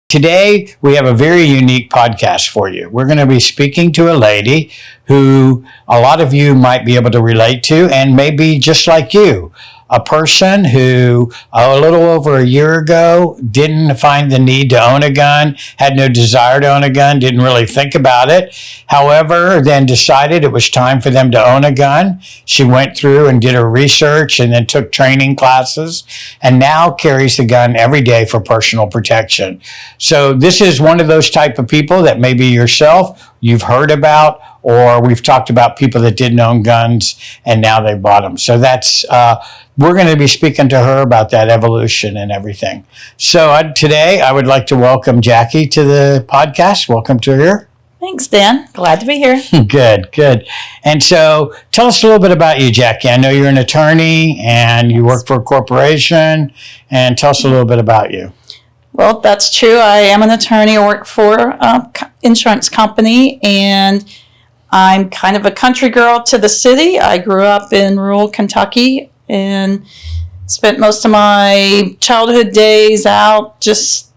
Today, we have a very unique podcast for you. We're going to be speaking to a lady who a lot of you might be able to relate to, and maybe just like you, a person who a little over a year ago didn't find the need to own a gun, had no desire to own a gun, didn't really think about it. However, then decided it was time for them to own a gun. She went through and did her research and then took training classes and now carries the gun every day for personal protection. So this is one of those type of people that maybe yourself you've heard about, or we've talked about people that didn't own guns and now they bought them. So that's we're going to be speaking to her about that evolution and everything. So today I would like to welcome Jackie to the podcast. Welcome to her. Thanks, Dan. Glad to be here. Good. And so tell us a little bit about you, Jackie. I know you're an attorney and you work for a corporation, and tell us a little bit about you. Well, that's true. I am an attorney. I work for an insurance company, and I'm kind of a country girl to the city. I grew up in rural Kentucky and spent most of my childhood days out just,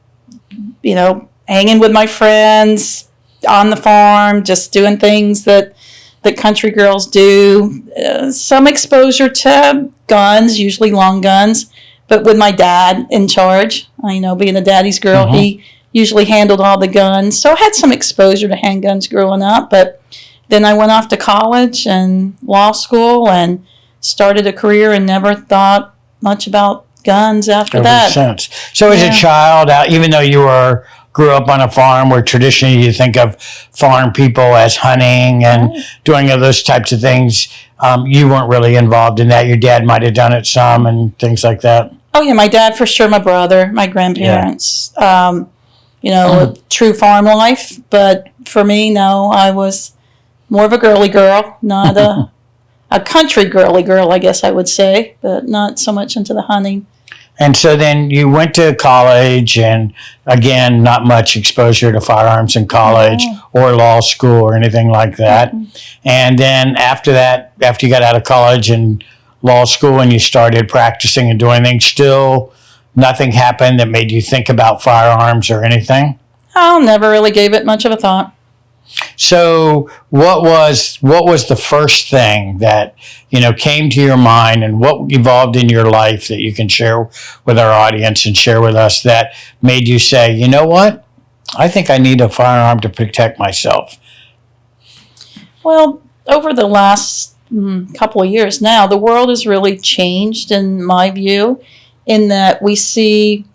hanging with my friends on the farm, just doing things that country girls do. Some exposure to guns, usually long guns, but with my dad in charge. Being a daddy's girl, he usually handled all the guns. So I had some exposure to handguns growing up, but then I went off to college and law school and started a career and never thought much about guns after that. Makes sense. So as a child, even though you grew up on a farm where traditionally you think of farm people as hunting and doing those types of things, you weren't really involved in that. Your dad might have done it some and things like that. Oh, yeah, my dad for sure, my brother, my grandparents, true farm life. But for me, no, I was more of a girly girl, not a country girly girl, I guess I would say, but not so much into the hunting. And so then you went to college, and again, not much exposure to firearms in college or law school or anything like that. And then after that, after you got out of college and law school and you started practicing and doing things, still nothing happened that made you think about firearms or anything? Oh, never really gave it much of a thought. So what was the first thing that, came to your mind, and what evolved in your life that you can share with our audience and share with us that made you say, you know what, I think I need a firearm to protect myself? Well, over the last couple of years now, the world has really changed, in my view, in that we see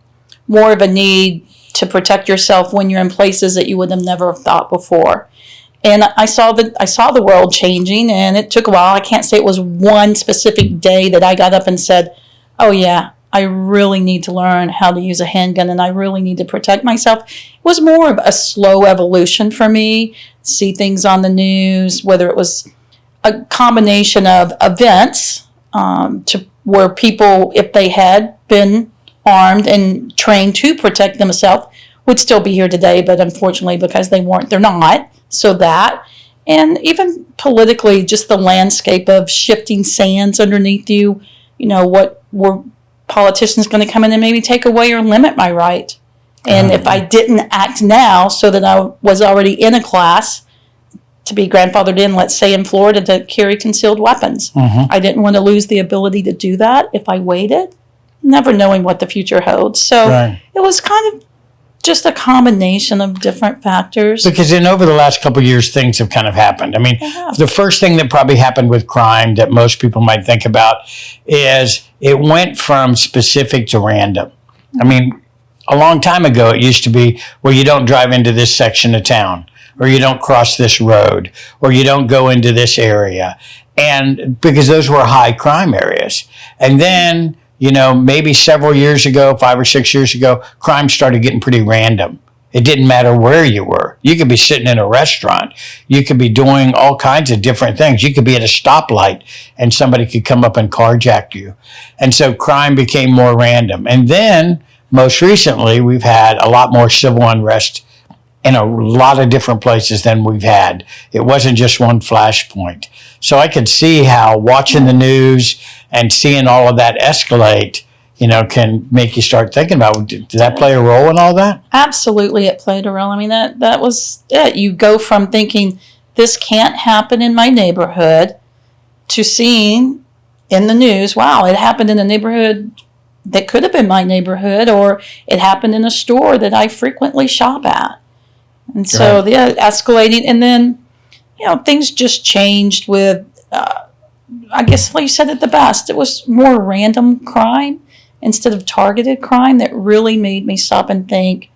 more of a need to protect yourself when you're in places that you would have never thought before. And I saw the world changing, and it took a while. I can't say it was one specific day that I got up and said, oh yeah, I really need to learn how to use a handgun and I really need to protect myself. It was more of a slow evolution for me. See things on the news, whether it was a combination of events to where people, if they had been armed and trained to protect themselves, would still be here today, but unfortunately because they weren't, they're not. So that, and even politically, just the landscape of shifting sands underneath you, what were politicians going to come in and maybe take away or limit my right? And if I didn't act now so that I was already in a class to be grandfathered in, let's say in Florida, to carry concealed weapons. I didn't want to lose the ability to do that if I waited, never knowing what the future holds. So it was kind of just a combination of different factors. Because over the last couple of years, things have kind of happened. I mean, the first thing that probably happened with crime that most people might think about is it went from specific to random. I mean, a long time ago, it used to be, well, you don't drive into this section of town, or you don't cross this road, or you don't go into this area. And because those were high crime areas. And then, maybe several years ago, 5 or 6 years ago, crime started getting pretty random. It didn't matter where you were. You could be sitting in a restaurant. You could be doing all kinds of different things. You could be at a stoplight and somebody could come up and carjack you. And so crime became more random. And then most recently, we've had a lot more civil unrest in a lot of different places than we've had. It wasn't just one flashpoint. So I could see how watching the news and seeing all of that escalate, can make you start thinking about, did that play a role in all that? Absolutely, it played a role. I mean, that was it. You go from thinking this can't happen in my neighborhood to seeing in the news, wow, it happened in a neighborhood that could have been my neighborhood, or it happened in a store that I frequently shop at. And so, Right. yeah, escalating. And then, things just changed with, I guess, like you said it the best, it was more random crime instead of targeted crime that really made me stop and think,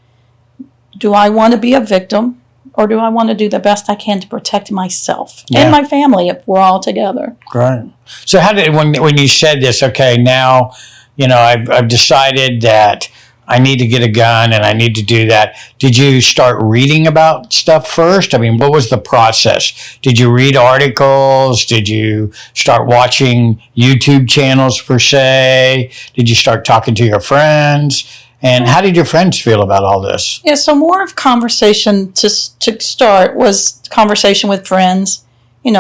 do I want to be a victim, or do I want to do the best I can to protect myself and my family if we're all together? Right. So how did, when you said this, okay, now, I've decided that I need to get a gun and I need to do that. Did you start reading about stuff first? I mean, what was the process? Did you read articles? Did you start watching YouTube channels per se? Did you start talking to your friends? And how did your friends feel about all this? Yeah, so more of conversation to start was conversation with friends,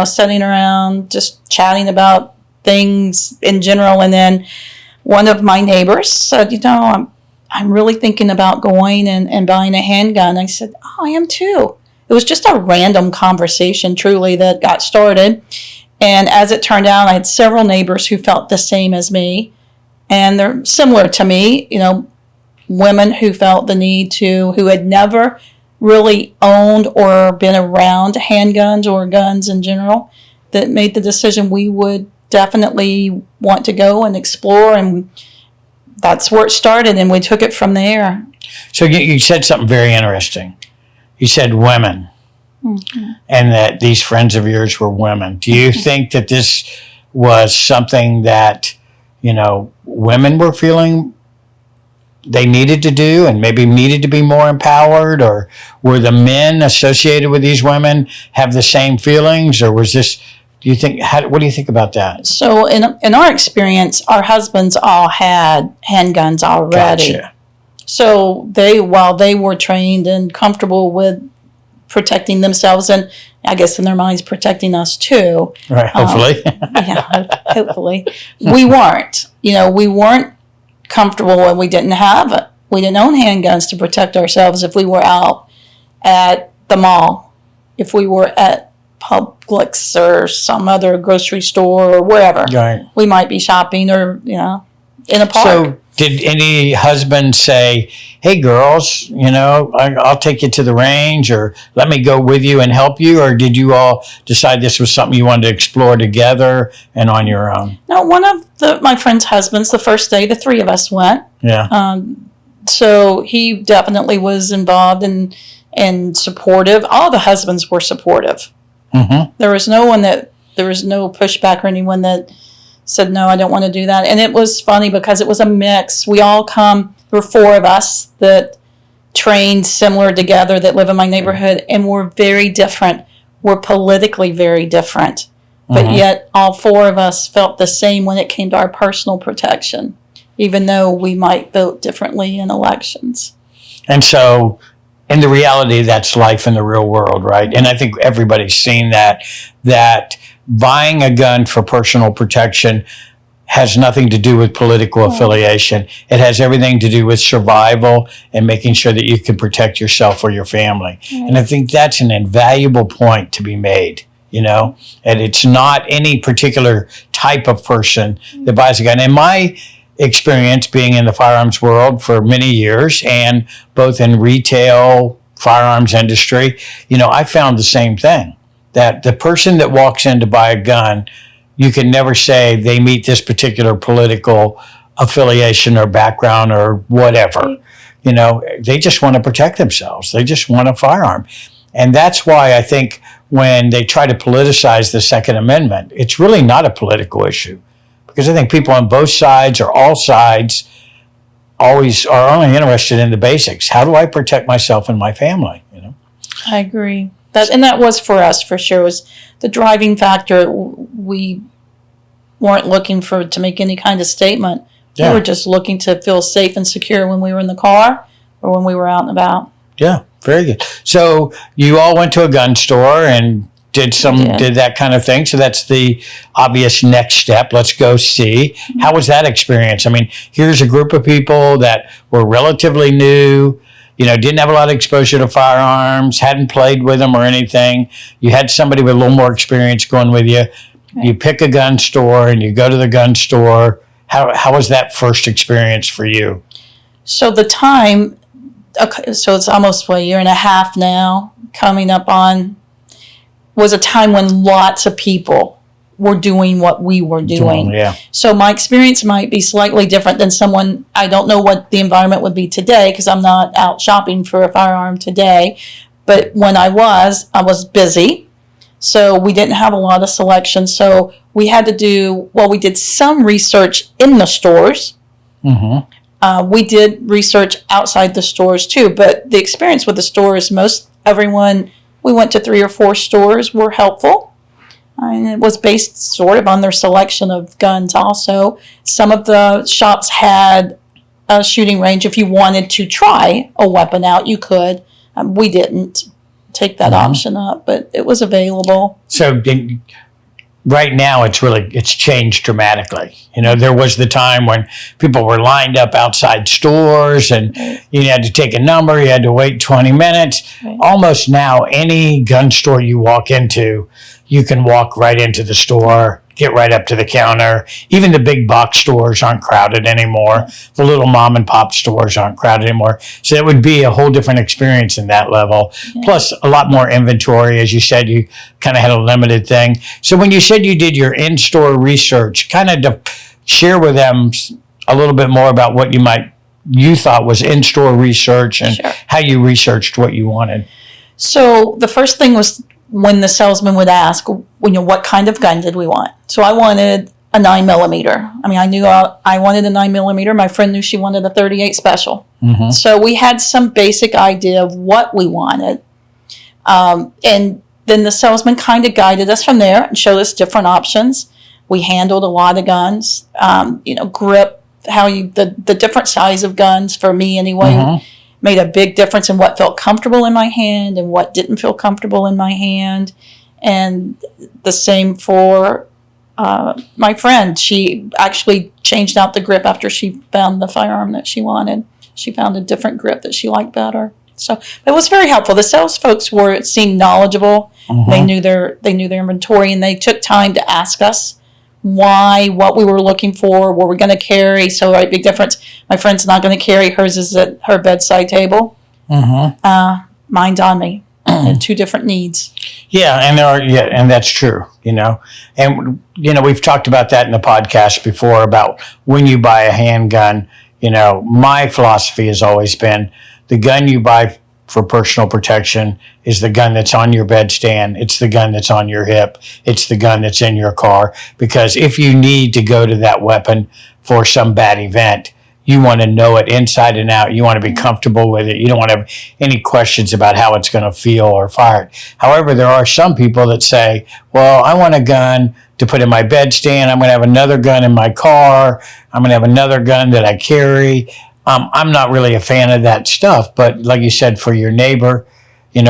sitting around, just chatting about things in general. And then one of my neighbors said, I'm really thinking about going and buying a handgun. I said, oh, I am too. It was just a random conversation, truly, that got started. And as it turned out, I had several neighbors who felt the same as me. And they're similar to me, women who felt the need to, who had never really owned or been around handguns or guns in general, that made the decision we would definitely want to go and explore. And that's where it started, and we took it from there. So you said something very interesting. You said women, and that these friends of yours were women. Do you think that this was something that, women were feeling they needed to do and maybe needed to be more empowered, or were the men associated with these women have the same feelings, or was this, what do you think about that? So in our experience, our husbands all had handguns already. Gotcha. So while they were trained and comfortable with protecting themselves, and I guess in their minds protecting us too. Right, hopefully. Hopefully. We weren't. We weren't comfortable when we didn't own handguns to protect ourselves if we were out at the mall, if we were at Publix or some other grocery store or wherever. Right. We might be shopping or, in a park. So did any husband say, hey, girls, I'll take you to the range, or let me go with you and help you? Or did you all decide this was something you wanted to explore together and on your own? No, one of my friend's husbands, the first day, the three of us went. Yeah. So he definitely was involved and supportive. All the husbands were supportive. Mm-hmm. There was no pushback or anyone that said, no, I don't want to do that. And it was funny because it was a mix. There were four of us that trained similar together that live in my neighborhood, and we're very different. We're politically very different. But yet all four of us felt the same when it came to our personal protection, even though we might vote differently in elections. And so in the reality, that's life in the real world, right? And I think everybody's seen that buying a gun for personal protection has nothing to do with political affiliation. It has everything to do with survival and making sure that you can protect yourself or your family. Right. And I think that's an invaluable point to be made, and it's not any particular type of person that buys a gun. In my experience being in the firearms world for many years, and both in retail firearms industry, I found the same thing, that the person that walks in to buy a gun, you can never say they meet this particular political affiliation or background or whatever. They just want to protect themselves. They just want a firearm. And that's why I think when they try to politicize the Second Amendment, it's really not a political issue. Because I think people on both sides or all sides always are only interested in the basics. How do I protect myself and my family? I agree. That was for us, for sure, was the driving factor. We weren't looking to make any kind of statement. Yeah. We were just looking to feel safe and secure when we were in the car or when we were out and about. Yeah, very good. So you all went to a gun store and did did. that kind of thing. So that's the obvious next step. Let's go see. How was that experience? I mean, here's a group of people that were relatively new, didn't have a lot of exposure to firearms, hadn't played with them or anything. You had somebody with a little more experience going with you. Right. You pick a gun store and you go to the gun store. How was that first experience for you? So the time, okay, so it's almost a year and a half now, coming up on, was a time when lots of people were doing what we were doing. Yeah. So my experience might be slightly different than someone, I don't know what the environment would be today because I'm not out shopping for a firearm today. But when I was busy. So we didn't have a lot of selection. So we had to we did some research in the stores. Mm-hmm. We did research outside the stores too. But the experience with the stores, we went to 3 or 4 stores, were helpful. And it was based sort of on their selection of guns also. Some of the shops had a shooting range. If you wanted to try a weapon out, you could. We didn't take that option up, but it was available. So right now it's changed dramatically. There was the time when people were lined up outside stores and you had to take a number, you had to wait 20 minutes. Right. Almost now, any gun store you walk into, you can walk right into the store, get right up to the counter. Even the big box stores aren't crowded anymore. The little mom and pop stores aren't crowded anymore. So it would be a whole different experience in that level. Yeah. Plus a lot more inventory. As you said, you kind of had a limited thing. So when you said you did your in-store research, kind of share with them a little bit more about what you thought was in-store research and how you researched what you wanted. So the first thing was when the salesman would ask, what kind of gun did we want? So I wanted a 9mm. I mean, I knew I wanted a 9mm. My friend knew she wanted a 38 special. Mm-hmm. So we had some basic idea of what we wanted. And then the salesman kind of guided us from there and showed us different options. We handled a lot of guns, grip, the different size of guns for me anyway. Mm-hmm. Made a big difference in what felt comfortable in my hand and what didn't feel comfortable in my hand. And the same for my friend. She actually changed out the grip after she found the firearm that she wanted. She found a different grip that she liked better. So it was very helpful. The sales folks seemed knowledgeable. Mm-hmm. They knew their inventory, and they took time to ask us what we were looking for, what we're going to carry. So a big difference. My friend's not going to carry. Hers is at her bedside table. Mm-hmm. Mine's on me. And 2 different needs. Yeah, and that's true, And, we've talked about that in the podcast before about when you buy a handgun. My philosophy has always been the gun you buy for personal protection is the gun that's on your bedstand. It's the gun that's on your hip. It's the gun that's in your car. Because if you need to go to that weapon for some bad event, you want to know it inside and out. You want to be comfortable with it. You don't want to have any questions about how it's going to feel or fire it. However, there are some people that say, well, I want a gun to put in my bedstand. I'm going to have another gun in my car. I'm going to have another gun that I carry. I'm not really a fan of that stuff, but like you said, for your neighbor,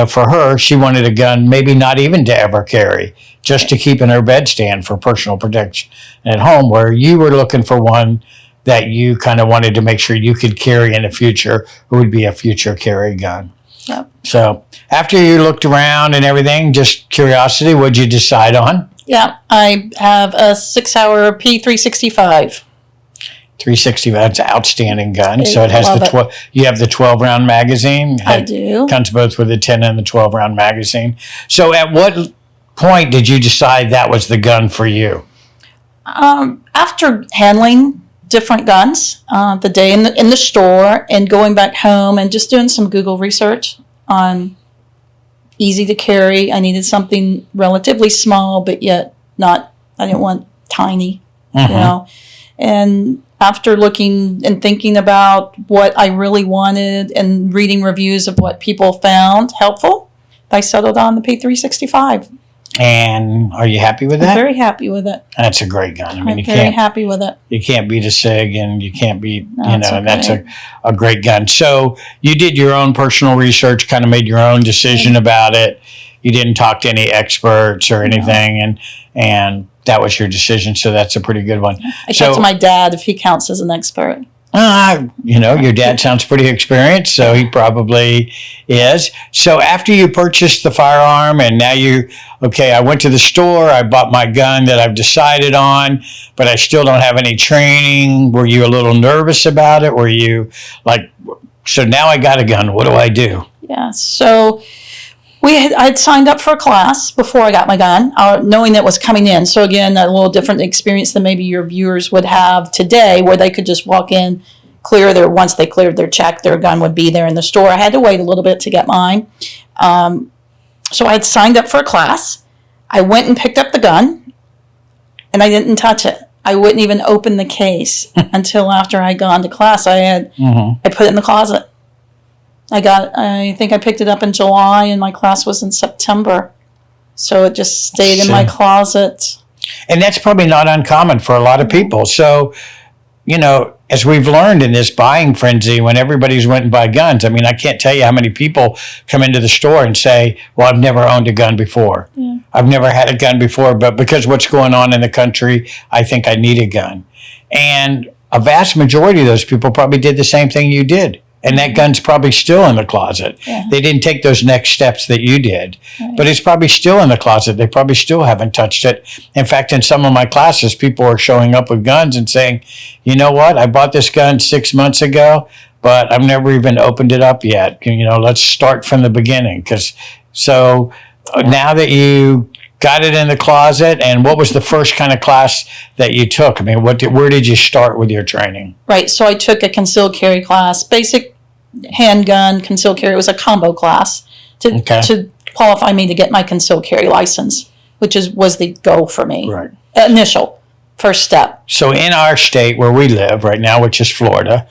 for her, she wanted a gun maybe not even to ever carry, just to keep in her bedstand for personal protection at home, where you were looking for one that you kind of wanted to make sure you could carry in the future, or would be a future carry gun. Yep. So after you looked around and everything, just curiosity, what'd you decide on? Yeah, I have a 6-hour P365. 360, that's an outstanding gun. So it has you have the 12-round magazine. I do. Comes both with the 10 and the 12-round magazine. So at what point did you decide that was the gun for you? After handling different guns, the day in the store and going back home and just doing some Google research on easy to carry. I needed something relatively small, but yet I didn't want tiny, and after looking and thinking about what I really wanted and reading reviews of what people found helpful, I settled on the P365. And are you happy with that? I'm very happy with it. That's a great gun. I mean, I'm very happy with it. You can't beat a SIG, and you can't beat, and that's a great gun. So you did your own personal research, kind of made your own decision about it. you didn't talk to any experts or anything, and that was your decision. So that's a pretty good one. I talked to my dad if he counts as an expert. Your dad sounds pretty experienced, so he probably is. So after you purchased the firearm and now I went to the store, I bought my gun that I've decided on, but I still don't have any training. Were you a little nervous about it? Were you like, so now I got a gun, what do I do? Yeah, so I'd signed up for a class before I got my gun, knowing that was coming in. So again, a little different experience than maybe your viewers would have today, where they could just walk in, once they cleared their check, their gun would be there in the store. I had to wait a little bit to get mine. So I had signed up for a class. I went and picked up the gun, and I didn't touch it. I wouldn't even open the case until after I'd gone to class. I put it in the closet. I think I picked it up in July and my class was in September. So it just stayed in my closet. And that's probably not uncommon for a lot of people. So, as we've learned in this buying frenzy, when everybody's went and buy guns, I mean, I can't tell you how many people come into the store and say, well, I've never owned a gun before. Yeah. I've never had a gun before, but because what's going on in the country, I think I need a gun. And a vast majority of those people probably did the same thing you did. And that gun's probably still in the closet. Yeah. They didn't take those next steps that you did, but it's probably still in the closet. They probably still haven't touched it. In fact, in some of my classes, people are showing up with guns and saying, you know what, I bought this gun 6 months ago, but I've never even opened it up yet. Let's start from the beginning. Now that you got it in the closet, and what was the first kind of class that you took? I mean, where did you start with your training? Right, so I took a concealed carry class, basic handgun, concealed carry. It was a combo class to qualify me to get my concealed carry license, which was the goal for me. Right. Initial, first step. So in our state where we live right now, which is Florida,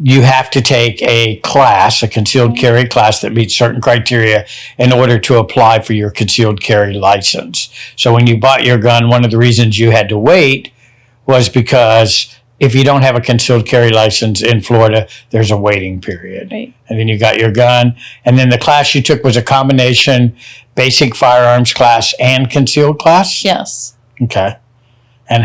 you have to take a concealed carry class that meets certain criteria in order to apply for your concealed carry license. So when you bought your gun, one of the reasons you had to wait was because if you don't have a concealed carry license in Florida, there's a waiting period. Right. And then you got your gun. And then the class you took was a combination basic firearms class and concealed class? Yes. Okay. And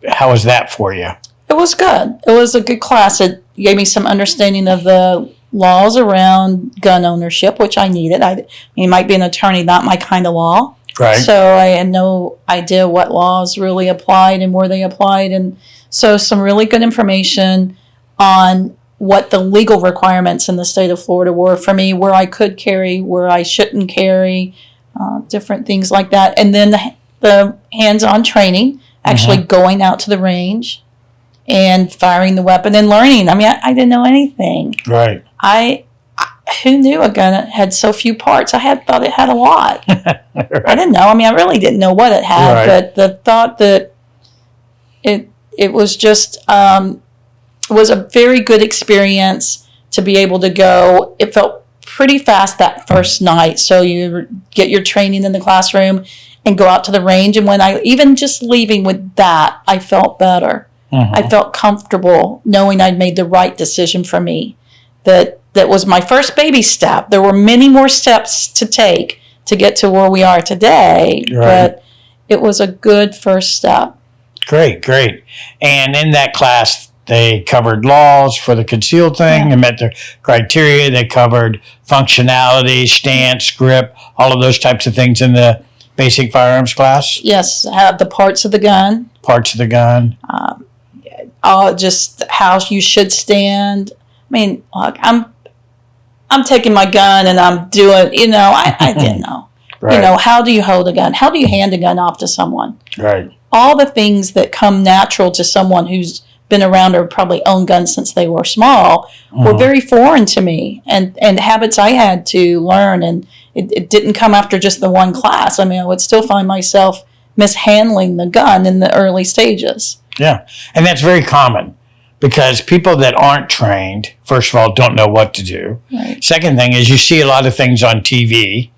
how was that for you? It was good. It was a good class. It gave me some understanding of the laws around gun ownership, which I needed. You might be an attorney, not my kind of law. Right. So I had no idea what laws really applied and where they applied. And so some really good information on what the legal requirements in the state of Florida were for me, where I could carry, where I shouldn't carry, different things like that. And then the hands-on training, actually going out to the range and firing the weapon and learning. I mean, I didn't know anything. Right. Who knew a gun had so few parts? I thought it had a lot. Right. I didn't know. I mean, I really didn't know what it had, but the thought that it was just was a very good experience to be able to go. It felt pretty fast that first night. So you get your training in the classroom and go out to the range. And when even just leaving with that, I felt better. I felt comfortable knowing I'd made the right decision for me. That was my first baby step. There were many more steps to take to get to where we are today, but it was a good first step. Great. And in that class, they covered laws for the concealed thing and met the criteria. They covered functionality, stance, grip, all of those types of things in the basic firearms class. Yes, have the parts of the gun. Just how you should stand. I mean, look, I'm taking my gun and I'm doing, I didn't know. Right. How do you hold a gun? How do you hand a gun off to someone? Right. All the things that come natural to someone who's been around or probably owned guns since they were small were very foreign to me, and habits I had to learn, and it didn't come after just the one class. I mean, I would still find myself mishandling the gun in the early stages. Yeah, and that's very common because people that aren't trained, first of all, don't know what to do. Right. Second thing is you see a lot of things on TV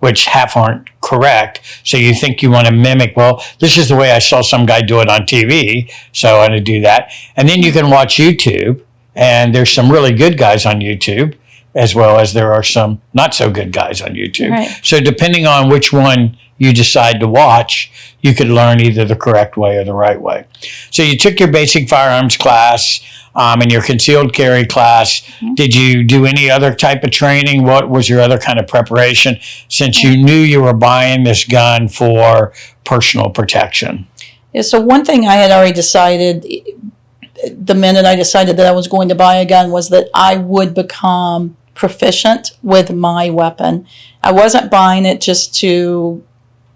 which half aren't correct. So you think you want to mimic, well, this is the way I saw some guy do it on TV, so I want to do that. And then you can watch YouTube, and there's some really good guys on YouTube as well as there are some not so good guys on YouTube. Right. So depending on which one you decide to watch, you could learn either the correct way or the right way. So you took your basic firearms class and your concealed carry class. Mm-hmm. Did you do any other type of training? What was your other kind of preparation since you knew you were buying this gun for personal protection? Yeah, so one thing I had already decided the minute I decided that I was going to buy a gun was that I would become proficient with my weapon. I wasn't buying it just to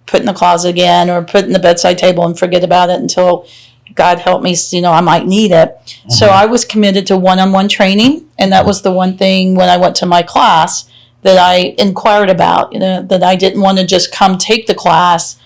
put in the closet again or put in the bedside table and forget about it until God help me, I might need it. Mm-hmm. So I was committed to one-on-one training, and that was the one thing when I went to my class that I inquired about, that I didn't want to just come take the class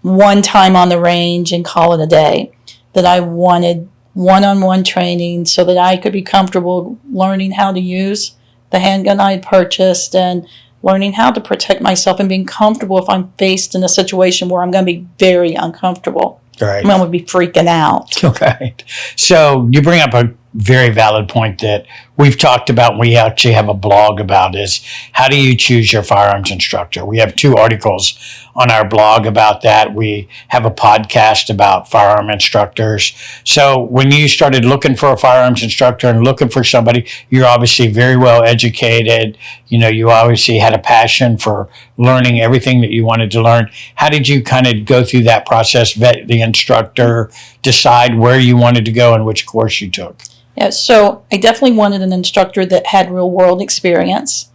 one time on the range and call it a day, that I wanted one-on-one training so that I could be comfortable learning how to use the handgun I had purchased and learning how to protect myself and being comfortable if I'm faced in a situation where I'm going to be very uncomfortable. Right. I'm going to be freaking out. Right. So you bring up a very valid point that we've talked about. We actually have a blog about is how do you choose your firearms instructor? We have 2 articles on our blog about that. We have a podcast about firearm instructors. So when you started looking for a firearms instructor and looking for somebody, you're obviously very well educated. You obviously had a passion for learning everything that you wanted to learn. How did you kind of go through that process, vet the instructor, decide where you wanted to go and which course you took? Yeah, so I definitely wanted an instructor that had real world experience.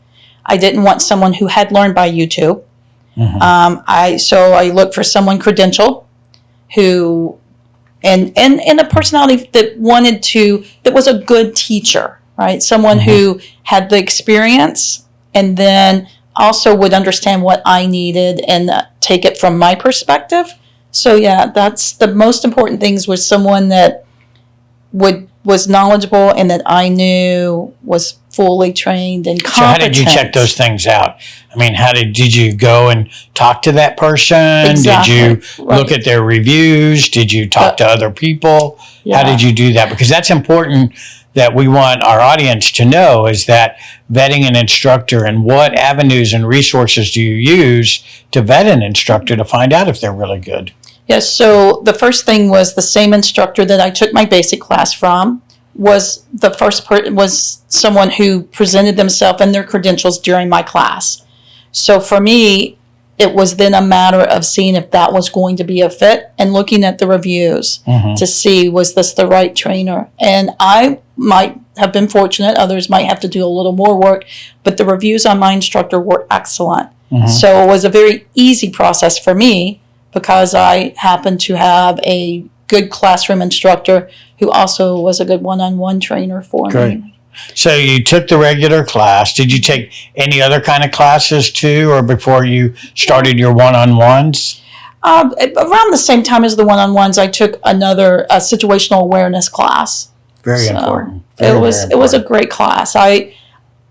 I didn't want someone who had learned by YouTube. Mm-hmm. I looked for someone credentialed who, and a personality that that was a good teacher, right? Someone mm-hmm. who had the experience and then also would understand what I needed and take it from my perspective. So yeah, that's the most important things was someone that was knowledgeable and that I knew was fully trained and competent. So how did you check those things out? I mean, did you go and talk to that person? Exactly. Did you look at their reviews? Did you talk to other people? Yeah. How did you do that? Because that's important that we want our audience to know is that vetting an instructor and what avenues and resources do you use to vet an instructor to find out if they're really good? Yes, so the first thing was the same instructor that I took my basic class from was was someone who presented themselves and their credentials during my class. So for me, it was then a matter of seeing if that was going to be a fit and looking at the reviews mm-hmm. to see was this the right trainer. And I might have been fortunate, others might have to do a little more work, but the reviews on my instructor were excellent. Mm-hmm. So it was a very easy process for me because I happened to have a good classroom instructor who also was a good one-on-one trainer for me. So you took the regular class. Did you take any other kind of classes too, or before you started your one-on-ones? Around the same time as the one-on-ones, I took a situational awareness class. Very important. It was a great class.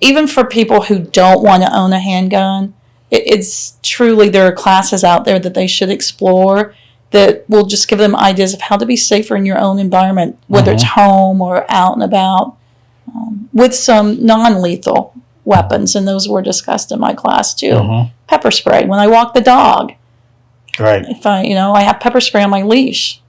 Even for people who don't want to own a handgun, it's truly, there are classes out there that they should explore that will just give them ideas of how to be safer in your own environment, whether it's home or out and about, with some non-lethal weapons. And those were discussed in my class too. Mm-hmm. Pepper spray when I walk the dog. Right. If I have pepper spray on my leash,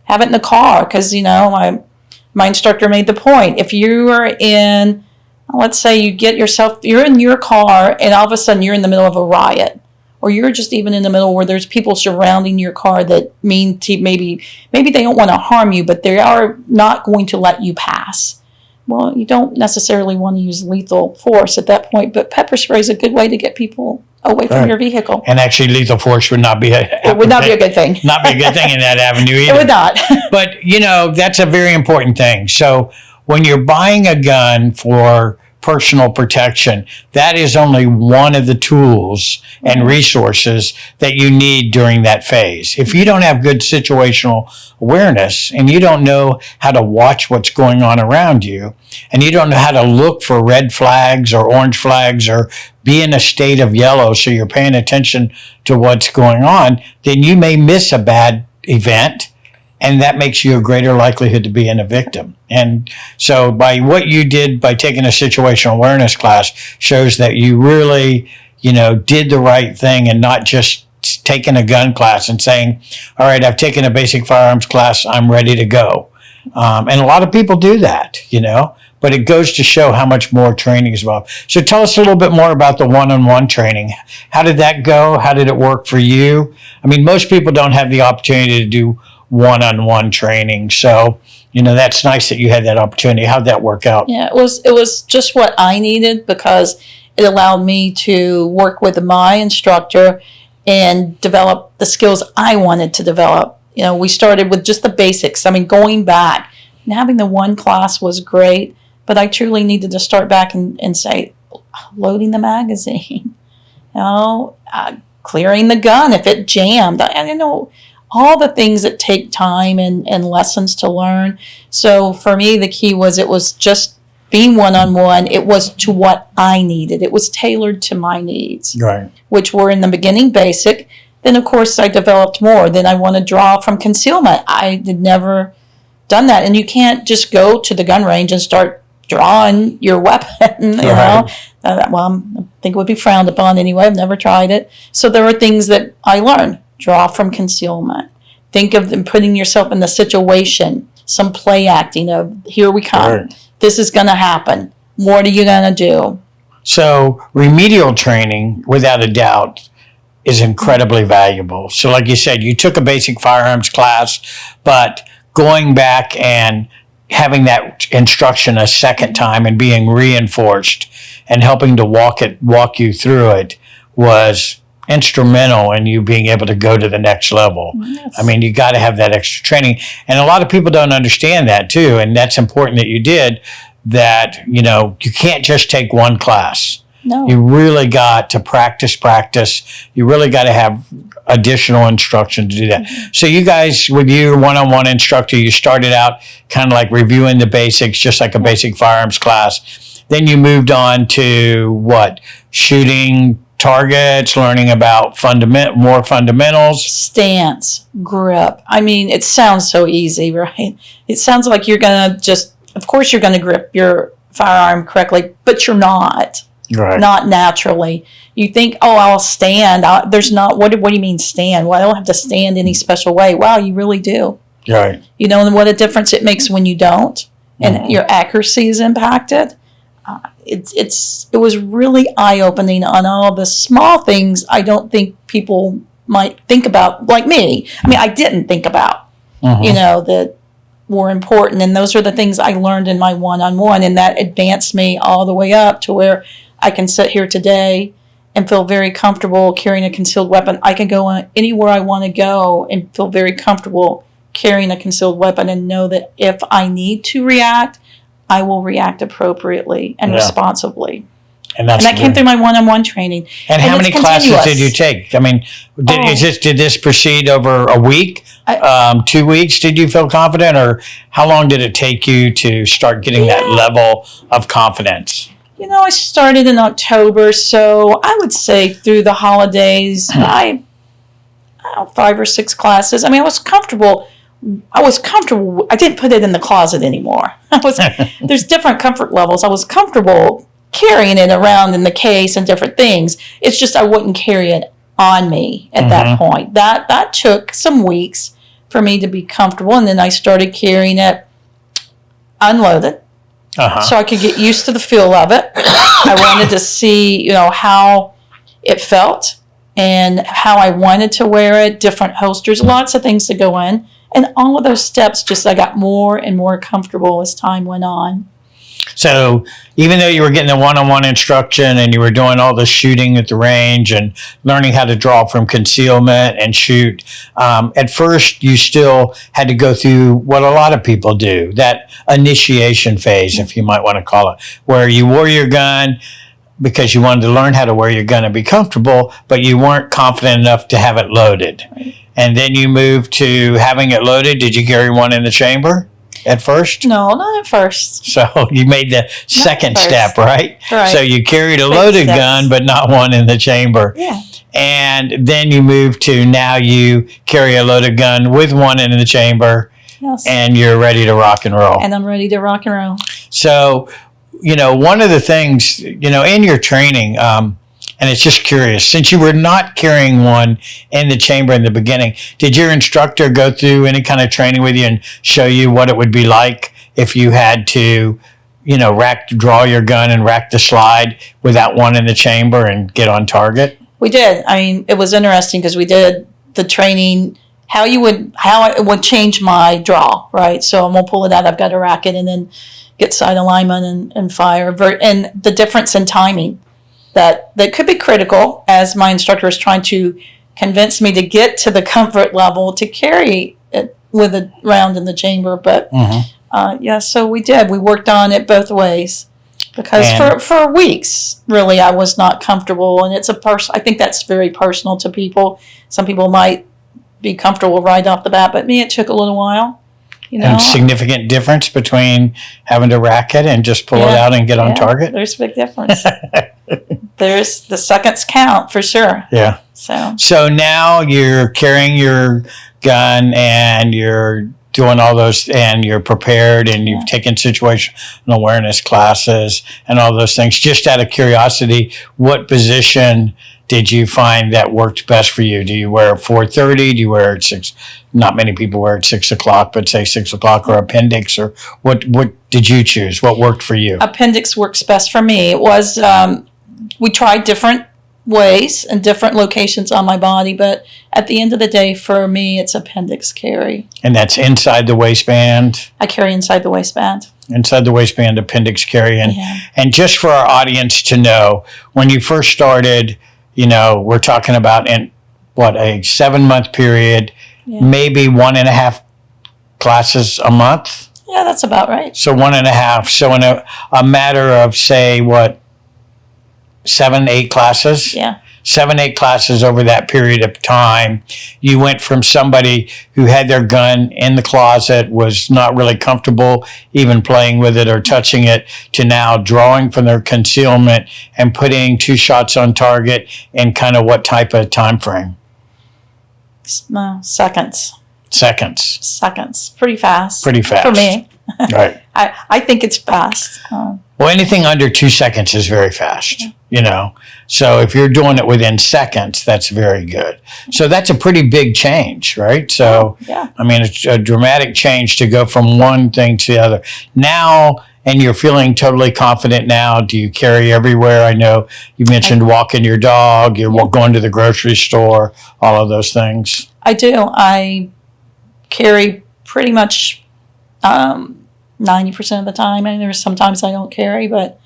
have it in the car because, my instructor made the point. If you are in, let's say you're in your car and all of a sudden you're in the middle of a riot, or you're just even in the middle where there's people surrounding your car that mean to maybe they don't want to harm you, but they are not going to let you pass. Well, you don't necessarily want to use lethal force at that point, but pepper spray is a good way to get people away from your vehicle. And actually, lethal force would not be be a good thing. Not be a good thing in that avenue either. It would not. But, that's a very important thing. So when you're buying a gun for personal protection, that is only one of the tools and resources that you need during that phase. If you don't have good situational awareness and you don't know how to watch what's going on around you, and you don't know how to look for red flags or orange flags or be in a state of yellow so you're paying attention to what's going on, then you may miss a bad event and that makes you a greater likelihood to be in a victim. And so by what you did by taking a situational awareness class shows that you really, did the right thing and not just taking a gun class and saying, all right, I've taken a basic firearms class, I'm ready to go. And a lot of people do that, but it goes to show how much more training is involved. So tell us a little bit more about the one-on-one training. How did that go? How did it work for you? I mean, most people don't have the opportunity to do one-on-one training. So, that's nice that you had that opportunity. How'd that work out? Yeah, it was just what I needed because it allowed me to work with my instructor and develop the skills I wanted to develop. We started with just the basics. I mean, going back and having the one class was great, but I truly needed to start back and say, loading the magazine, clearing the gun if it jammed. All the things that take time and lessons to learn. So for me, the key was it was just being one-on-one. It was to what I needed. It was tailored to my needs, Right. which were in the beginning basic. Then, of course, I developed more. Then I want to draw from concealment. I had never done that. And you can't just go to the gun range and start drawing your weapon, Right. Well, I think it would be frowned upon anyway. I've never tried it. So there are things that I learned. Draw from concealment. Think of them putting yourself in the situation. Some play acting of, here we come. Right. This is going to happen. What are you going to do? So remedial training, without a doubt, is incredibly valuable. So like you said, you took a basic firearms class, but going back and having that instruction a second time and being reinforced and helping to walk you through it was instrumental in you being able to go to the next level. Yes. I mean, you got to have that extra training. And a lot of people don't understand that too. And that's important that you did that, you can't just take one class. No. You really got to practice. You really got to have additional instruction to do that. Mm-hmm. So you guys, with your one-on-one instructor, you started out kind of like reviewing the basics, just like a basic firearms class. Then you moved on to what? Shooting targets, learning about more fundamentals. Stance, grip. I mean, it sounds so easy, right? It sounds like you're going to of course you're going to grip your firearm correctly, but you're not. Right. Not naturally. You think, oh, I'll stand. There's not, what do you mean stand? Well, I don't have to stand any special way. Wow, you really do. Right. And what a difference it makes when you don't, and your accuracy is impacted. It was really eye-opening on all the small things I don't think people might think about, like me. I mean, I didn't think about, that were important. And those are the things I learned in my one-on-one, and that advanced me all the way up to where I can sit here today and feel very comfortable carrying a concealed weapon. I can go anywhere I want to go and feel very comfortable carrying a concealed weapon and know that if I need to react, I will react appropriately and responsibly. And that came through my one-on-one training. And how many classes did you take? I mean, did this proceed over a week? 2 weeks? Did you feel confident? Or how long did it take you to start getting that level of confidence? I started in October, so I would say through the holidays, I 5 or 6 classes. I mean, I was comfortable. I didn't put it in the closet anymore. There's different comfort levels. I was comfortable carrying it around in the case and different things. It's just I wouldn't carry it on me at that point. That took some weeks for me to be comfortable, and then I started carrying it unloaded. So I could get used to the feel of it. I wanted to see, how it felt and how I wanted to wear it, different holsters, lots of things to go in. And all of those steps, I got more and more comfortable as time went on. So even though you were getting the one-on-one instruction and you were doing all the shooting at the range and learning how to draw from concealment and shoot, at first you still had to go through what a lot of people do, that initiation phase, if you might want to call it, where you wore your gun because you wanted to learn how to wear your gun and be comfortable, but you weren't confident enough to have it loaded. Right. And then you moved to having it loaded. Did you carry one in the chamber at first? No, not at first. So you made the second step, right? Right. So you carried a loaded gun, but not one in the chamber. Yeah. And then you moved to now you carry a loaded gun with one in the chamber Yes. And you're ready to rock and roll. And I'm ready to rock and roll. So, one of the things, in your training, and it's just curious, since you were not carrying one in the chamber in the beginning, did your instructor go through any kind of training with you and show you what it would be like if you had to, draw your gun and rack the slide without one in the chamber and get on target? We did. I mean, it was interesting because we did the training, how it would change my draw, right? So I'm going to pull it out. I've got to rack it and then get sight alignment and fire. And the difference in timing that could be critical as my instructor is trying to convince me to get to the comfort level to carry it with a round in the chamber. But so we did. We worked on it both ways because for weeks, really, I was not comfortable. And I think that's very personal to people. Some people might be comfortable right off the bat, but me, it took a little while. And significant difference between having to rack it and just pull it out and get on target? There's a big difference. There's the seconds count for sure. Yeah. So now you're carrying your gun and you're doing all those and you're prepared and you've taken situational awareness classes and all those things. Just out of curiosity, what position did you find that worked best for you? Do you wear 4:30? Do you wear at 6? Not many people wear at 6 o'clock, but say 6 o'clock or appendix, or what did you choose? What worked for you? Appendix works best for me. It was, we tried different ways and different locations on my body, but at the end of the day, for me, it's appendix carry. And that's inside the waistband? I carry inside the waistband. Inside the waistband, appendix carry. And just for our audience to know, when you first started, we're talking about in a 7-month period, maybe 1.5 classes a month. Yeah, that's about right. So 1.5. So in a matter of, say, 7-8 classes? Yeah. 7-8 classes over that period of time, you went from somebody who had their gun in the closet, was not really comfortable even playing with it or touching it, to now drawing from their concealment and putting 2 shots on target in kind of what type of time frame? Seconds. Seconds. Pretty fast. For me. Right. I think it's fast. Well, anything under 2 seconds is very fast, So if you're doing it within seconds, that's very good. So that's a pretty big change, right? So, I mean, it's a dramatic change to go from one thing to the other. Now, and you're feeling totally confident now, do you carry everywhere? I know you mentioned walking your dog, you're going to the grocery store, all of those things. I do. I carry pretty much 90% of the time. I mean, there's sometimes I don't carry, but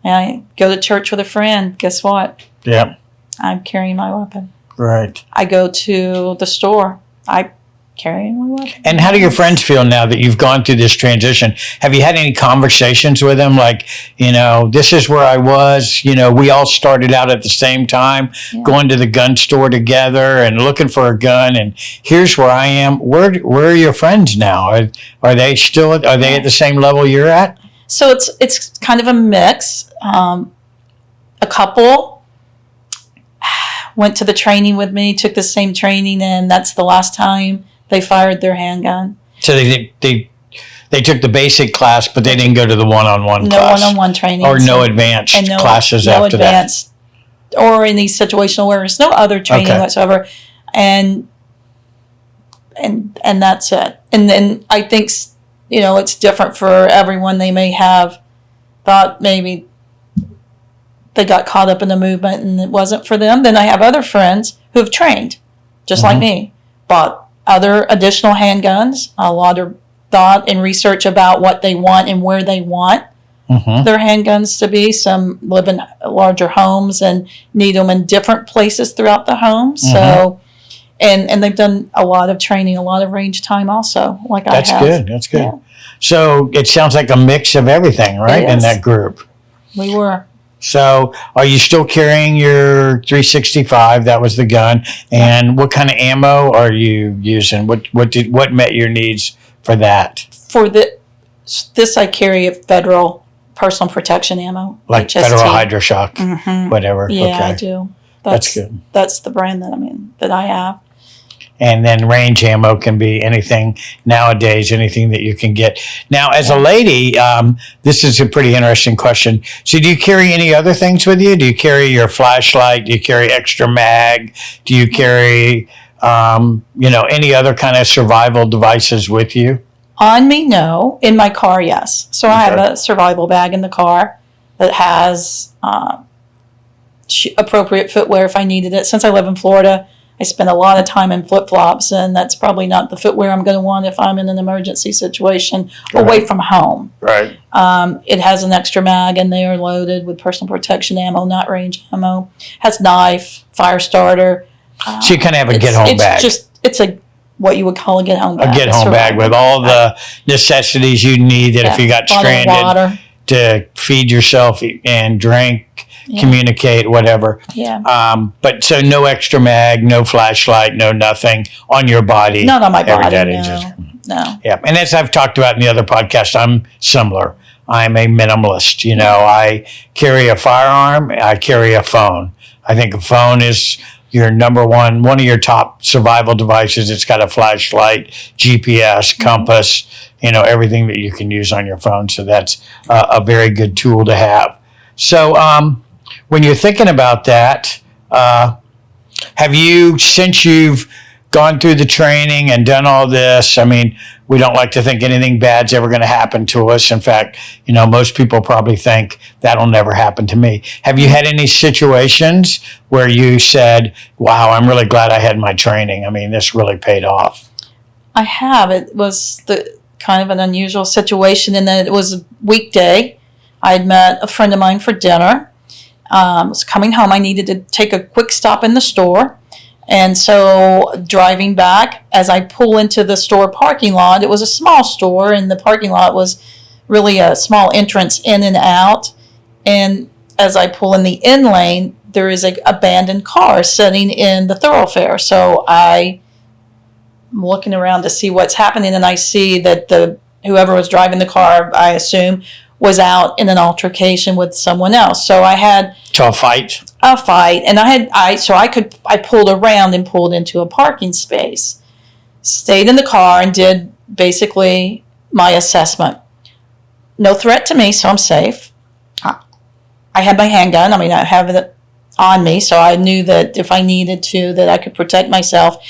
I go to church with a friend. Guess what? Yeah. I'm carrying my weapon. Right. I go to the store. I carry my weapon. And how do your friends feel now that you've gone through this transition? Have you had any conversations with them like, this is where I was, we all started out at the same time, going to the gun store together and looking for a gun, and here's where I am. Where are your friends now? Are they at the same level you're at? So it's kind of a mix. A couple went to the training with me, took the same training, and that's the last time they fired their handgun. So they took the basic class, but they didn't go to the one-on-one class. No one-on-one training. Or no advanced classes after that. Or any situational awareness. No other training whatsoever. And that's it. And then I think, it's different for everyone. They may have thought maybe they got caught up in the movement and it wasn't for them. Then I have other friends who have trained, just like me, bought other additional handguns, a lot of thought and research about what they want and where they want their handguns to be. Some live in larger homes and need them in different places throughout the home. So, and they've done a lot of training, a lot of range time also, like I have. That's good. Yeah. So it sounds like a mix of everything, right, in that group? We were. So are you still carrying your 365? That was the gun. And what kind of ammo are you using? What met your needs for that? For this, I carry a federal personal protection ammo. Like HST. Federal Hydroshock, whatever. Yeah, Okay. I do. That's good. That's the brand that I have. And then range ammo can be anything nowadays, anything that you can get. Now, as a lady, this is a pretty interesting question. So do you carry any other things with you? Do you carry your flashlight? Do you carry extra mag? Do you carry, any other kind of survival devices with you? On me, no. In my car, yes. So I have Okay. a survival bag in the car that has appropriate footwear if I needed it. Since I live in Florida, I spend a lot of time in flip-flops, and that's probably not the footwear I'm going to want if I'm in an emergency situation away from home. Right. It has an extra mag in there loaded with personal protection ammo, not range ammo. Has knife, fire starter. So you kind of have a get-home bag. It's a what you would call a get-home bag. A get-home bag with all the necessities you need that if you got bottle of stranded water. to feed yourself and drink, communicate, whatever. Yeah. But so no extra mag, no flashlight, no nothing on your body. Not on my body, Every day, no. just- No. Yeah, and as I've talked about in the other podcast, I'm similar. I'm a minimalist. I carry a firearm. I carry a phone. I think a phone is your number one of your top survival devices. It's got a flashlight, GPS, compass, everything that you can use on your phone. So that's a very good tool to have. So when you're thinking about that, have you, since you've gone through the training and done all this, I mean, we don't like to think anything bad's ever going to happen to us. In fact, most people probably think that'll never happen to me. Have you had any situations where you said, wow, I'm really glad I had my training? I mean, this really paid off. I have. It was the kind of an unusual situation in that it was a weekday. I had met a friend of mine for dinner. I was coming home. I needed to take a quick stop in the store. And so driving back, as I pull into the store parking lot, it was a small store, and the parking lot was really a small entrance in and out. And as I pull in the in lane, there is an abandoned car sitting in the thoroughfare. So I'm looking around to see what's happening, and I see that whoever was driving the car, I assume, was out in an altercation with someone else. So I had A fight? a fight, and I pulled around and pulled into a parking space, stayed in the car, and did basically my assessment. No threat to me, so I'm safe. I had my handgun. I mean, I have it on me, so I knew that if I needed to, that I could protect myself.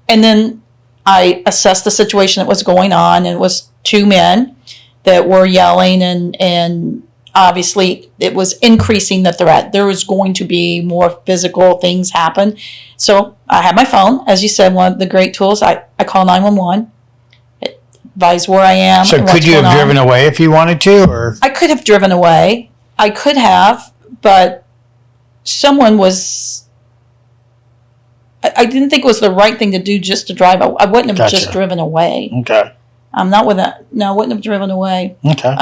And then I assessed the situation that was going on, and it was two men that were yelling, and obviously it was increasing the threat. There was going to be more physical things happen. So I had my phone, as you said, one of the great tools. I call 911. It advise where I am. So and what's could you have going on. driven away if you wanted to? Or I could have driven away. I could have, but someone was... I didn't think it was the right thing to do just to drive. I wouldn't have Gotcha. just driven away. Okay. I'm not with that. No, I wouldn't have driven away. Okay.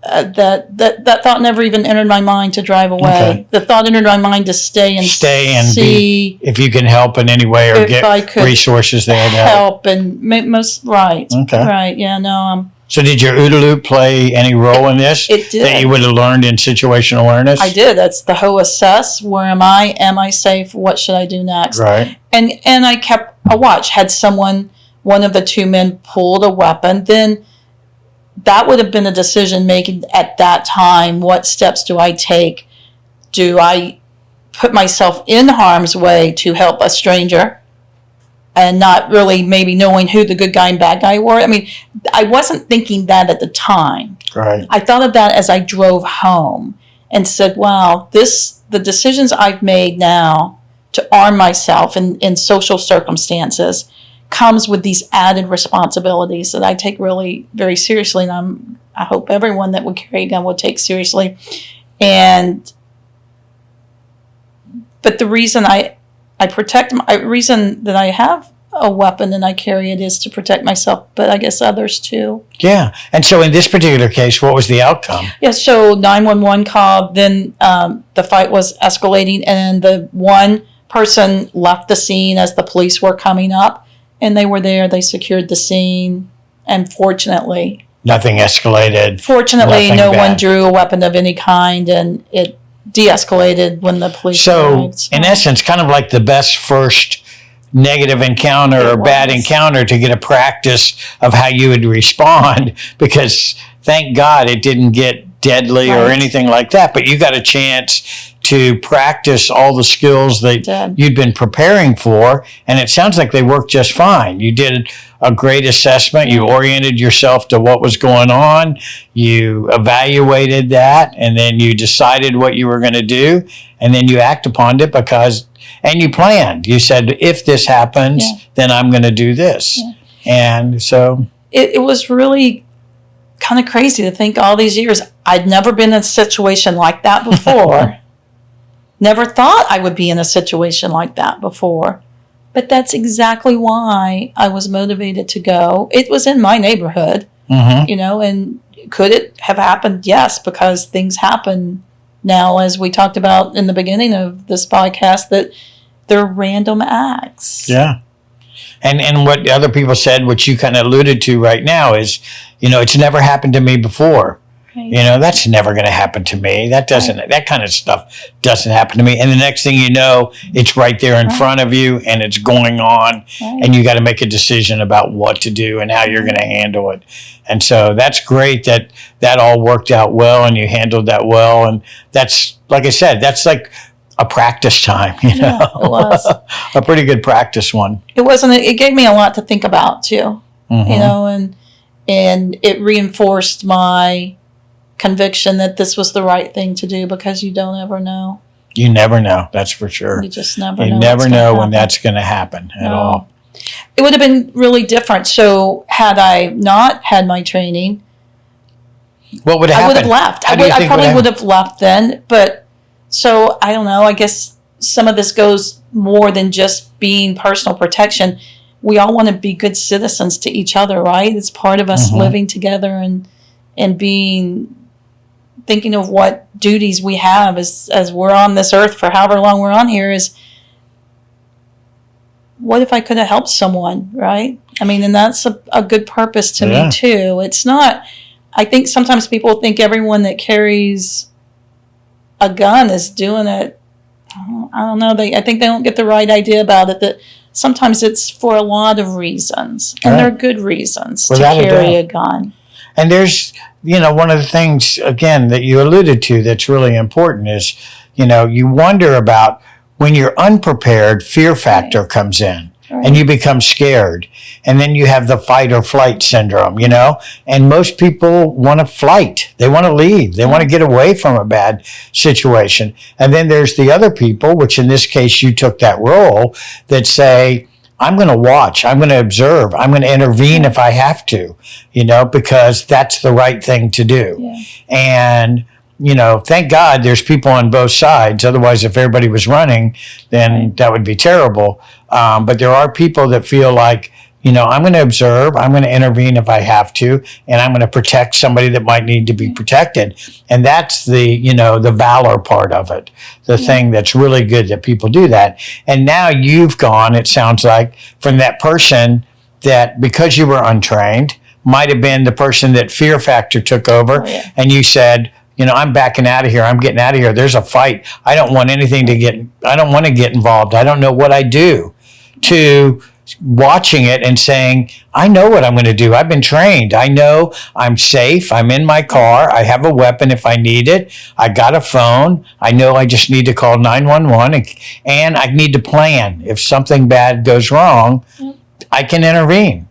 That thought never even entered my mind to drive away. Okay. The thought entered my mind to stay and see if you can help in any way or if I get could resources there to help. help and most right. Okay. Right. Yeah. No. So did your OODA loop play any role in this? It did. That you would have learned in situational awareness? I did. That's the whole assess. Where am I? Am I safe? What should I do next? Right. And I kept a watch. Had one of the two men pulled a weapon, then that would have been a decision making at that time. What steps do I take? Do I put myself in harm's way to help a stranger and not really maybe knowing who the good guy and bad guy were? I mean, I wasn't thinking that at the time. Right. I thought of that as I drove home and said, wow, the decisions I've made now to arm myself in social circumstances comes with these added responsibilities that I take really very seriously, and I hope everyone that would carry a gun would take seriously. But the reason I reason that I have a weapon and I carry it is to protect myself, but I guess others too. Yeah. And so in this particular case, what was the outcome? Yeah. So 911 called. Then the fight was escalating, and the one person left the scene as the police were coming up. And they were there. They secured the scene, and fortunately, Nothing escalated. no Nothing one bad. drew a weapon of any kind, and it de-escalated when the police So arrived. in essence, kind of like the best first negative encounter or bad encounter to get a practice of how you would respond, because thank God it didn't get deadly or anything like that, but you got a chance to practice all the skills that you'd been preparing for, and it sounds like they worked just fine. You did a great assessment. You oriented yourself to what was going on. You evaluated that, and then you decided what you were going to do, and then you act upon it and you planned. You said, if this happens, then I'm going to do this. Yeah. And so it was really kind of crazy to think all these years. I'd never been in a situation like that before. Never thought I would be in a situation like that before. But that's exactly why I was motivated to go. It was in my neighborhood, and could it have happened? Yes, because things happen now, as we talked about in the beginning of this podcast, that they're random acts. Yeah. And what other people said, which you kind of alluded to right now, is, it's never happened to me before. Right. That's never going to happen to me. That kind of stuff doesn't happen to me. And the next thing you know, it's right there in front of you, and it's going on, and you got to make a decision about what to do and how you're going to handle it. And so that's great that all worked out well and you handled that well. And that's, like I said, that's like a practice time, Yeah, it was. A pretty good practice one. It was, and it gave me a lot to think about too, and it reinforced my conviction that this was the right thing to do, because you don't ever know. You never know. That's for sure. You just never know. You never know when that's going to happen at all. It would have been really different. So had I not had my training, what would happen? I would have left. I probably would have left then. But so I don't know. I guess some of this goes more than just being personal protection. We all want to be good citizens to each other, right? It's part of us living together and thinking of what duties we have as we're on this earth for however long we're on here, is what if I could have helped someone, right? I mean, and that's a good purpose to me too. It's not, I think sometimes people think everyone that carries a gun is doing it. I don't know. I think they don't get the right idea about it, that sometimes it's for a lot of reasons, and they're good reasons to carry a gun. And there's, one of the things, again, that you alluded to that's really important is, you wonder about when you're unprepared, fear factor comes in. And you become scared. And then you have the fight or flight syndrome, And most people want to flight. They want to leave. They want to get away from a bad situation. And then there's the other people, which in this case you took that role, that say, I'm going to watch. I'm going to observe. I'm going to intervene if I have to, because that's the right thing to do. Yeah. And, thank God there's people on both sides. Otherwise, if everybody was running, then that would be terrible. But there are people that feel like, I'm going to observe, I'm going to intervene if I have to, and I'm going to protect somebody that might need to be protected. And that's the, the valor part of it, the thing that's really good that people do that. And now you've gone, it sounds like, from that person that, because you were untrained, might have been the person that fear factor took over, and you said, I'm backing out of here. I'm getting out of here. There's a fight. I don't want I don't want to get involved. I don't know what I do, to watching it and saying, I know what I'm going to do. I've been trained. I know I'm safe. I'm in my car. I have a weapon if I need it. I got a phone. I know I just need to call 911 and I need to plan. If something bad goes wrong, I can intervene.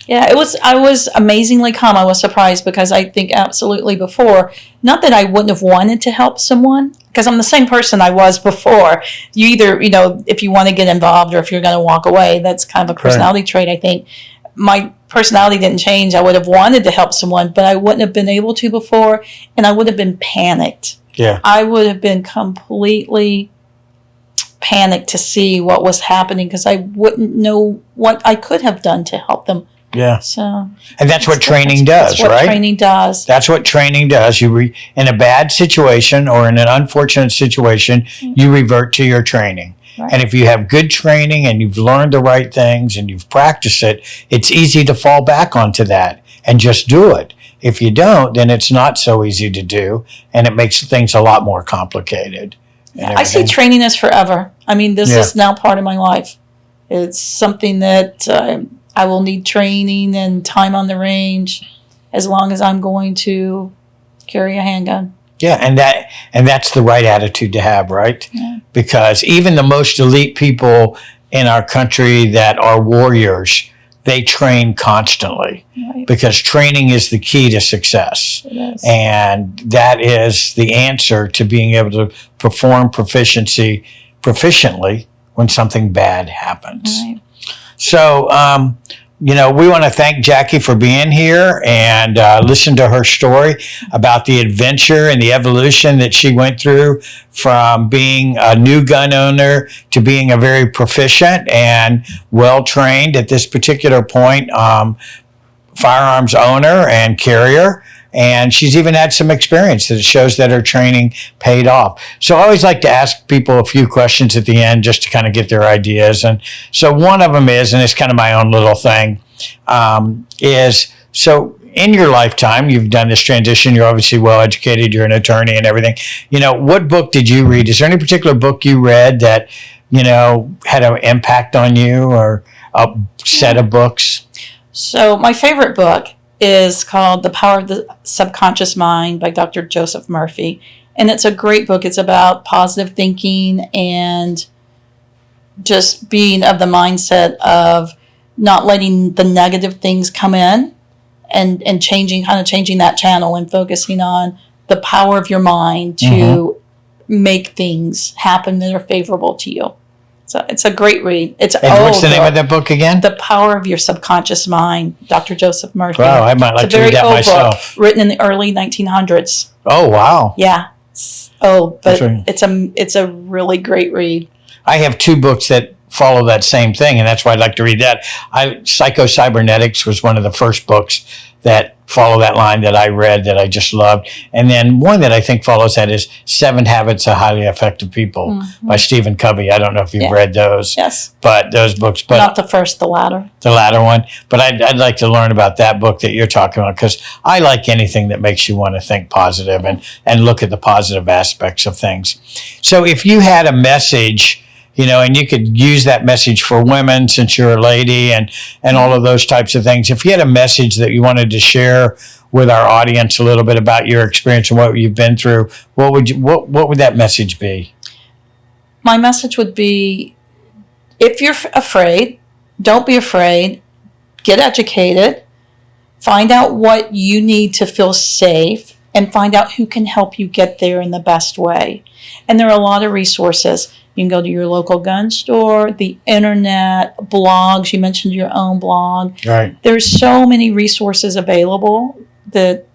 Yeah, I was amazingly calm. I was surprised, because I think absolutely before, not that I wouldn't have wanted to help someone, because I'm the same person I was before. You either, if you want to get involved or if you're going to walk away, that's kind of a personality trait, I think. My personality didn't change. I would have wanted to help someone, but I wouldn't have been able to before, and I would have been panicked. Yeah. I would have been completely panicked to see what was happening, because I wouldn't know what I could have done to help them. Yeah. So, and that's what training does, right? That's what training does. That's what training does. In a bad situation or in an unfortunate situation, you revert to your training. Right. And if you have good training and you've learned the right things and you've practiced it, it's easy to fall back onto that and just do it. If you don't, then it's not so easy to do, and it makes things a lot more complicated. I see training as forever. I mean, this is now part of my life. It's something that I will need training and time on the range as long as I'm going to carry a handgun. Yeah, and that's the right attitude to have, right? Yeah. Because even the most elite people in our country that are warriors, they train constantly, Right. because training is the key to success. It is. And that is the answer to being able to perform proficiently when something bad happens. Right. So, we want to thank Jackie for being here and listen to her story about the adventure and the evolution that she went through from being a new gun owner to being a very proficient and well-trained at this particular point firearms owner and carrier. And she's even had some experience that shows that her training paid off. So I always like to ask people a few questions at the end just to kind of get their ideas. And so one of them is, and it's kind of my own little thing, is so in your lifetime, you've done this transition. You're obviously well educated. You're an attorney and everything. What book did you read? Is there any particular book you read that, had an impact on you, or a set of books? So my favorite book is called The Power of the Subconscious Mind by Dr. Joseph Murphy. And it's a great book. It's about positive thinking and just being of the mindset of not letting the negative things come in and changing that channel and focusing on the power of your mind to make things happen that are favorable to you. So it's a great read. And what's the name of that book again? The Power of Your Subconscious Mind, Dr. Joseph Murphy. Wow, I might like to read that myself. Book, written in the early 1900s. Oh, wow. Yeah. It's a really great read. I have two books that follow that same thing, and that's why I'd like to read that. Psycho-Cybernetics was one of the first books that follow that line that I read that I just loved. And then one that I think follows that is 7 Habits of Highly Effective People by Stephen Covey. I don't know if you've read those. Yes. But those books. But not the first, the latter. The latter one. But I'd like to learn about that book that you're talking about, because I like anything that makes you want to think positive and look at the positive aspects of things. So if you had a message, and you could use that message for women since you're a lady and all of those types of things. If you had a message that you wanted to share with our audience a little bit about your experience and what you've been through, what would that message be? My message would be, if you're afraid, don't be afraid. Get educated. Find out what you need to feel safe and find out who can help you get there in the best way. And there are a lot of resources. You can go to your local gun store, the internet, blogs. You mentioned your own blog. Right. There's so many resources available that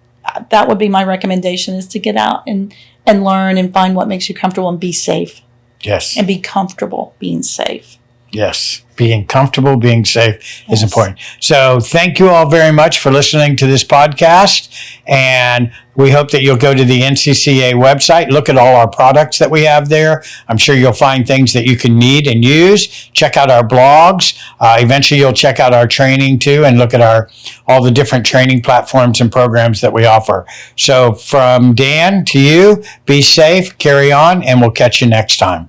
would be my recommendation, is to get out and learn and find what makes you comfortable and be safe. Yes. And be comfortable being safe. Yes. Being comfortable, being safe is important. So thank you all very much for listening to this podcast. And we hope that you'll go to the NCCA website, look at all our products that we have there. I'm sure you'll find things that you can need and use. Check out our blogs. Eventually you'll check out our training too and look at all the different training platforms and programs that we offer. So from Dan to you, be safe, carry on, and we'll catch you next time.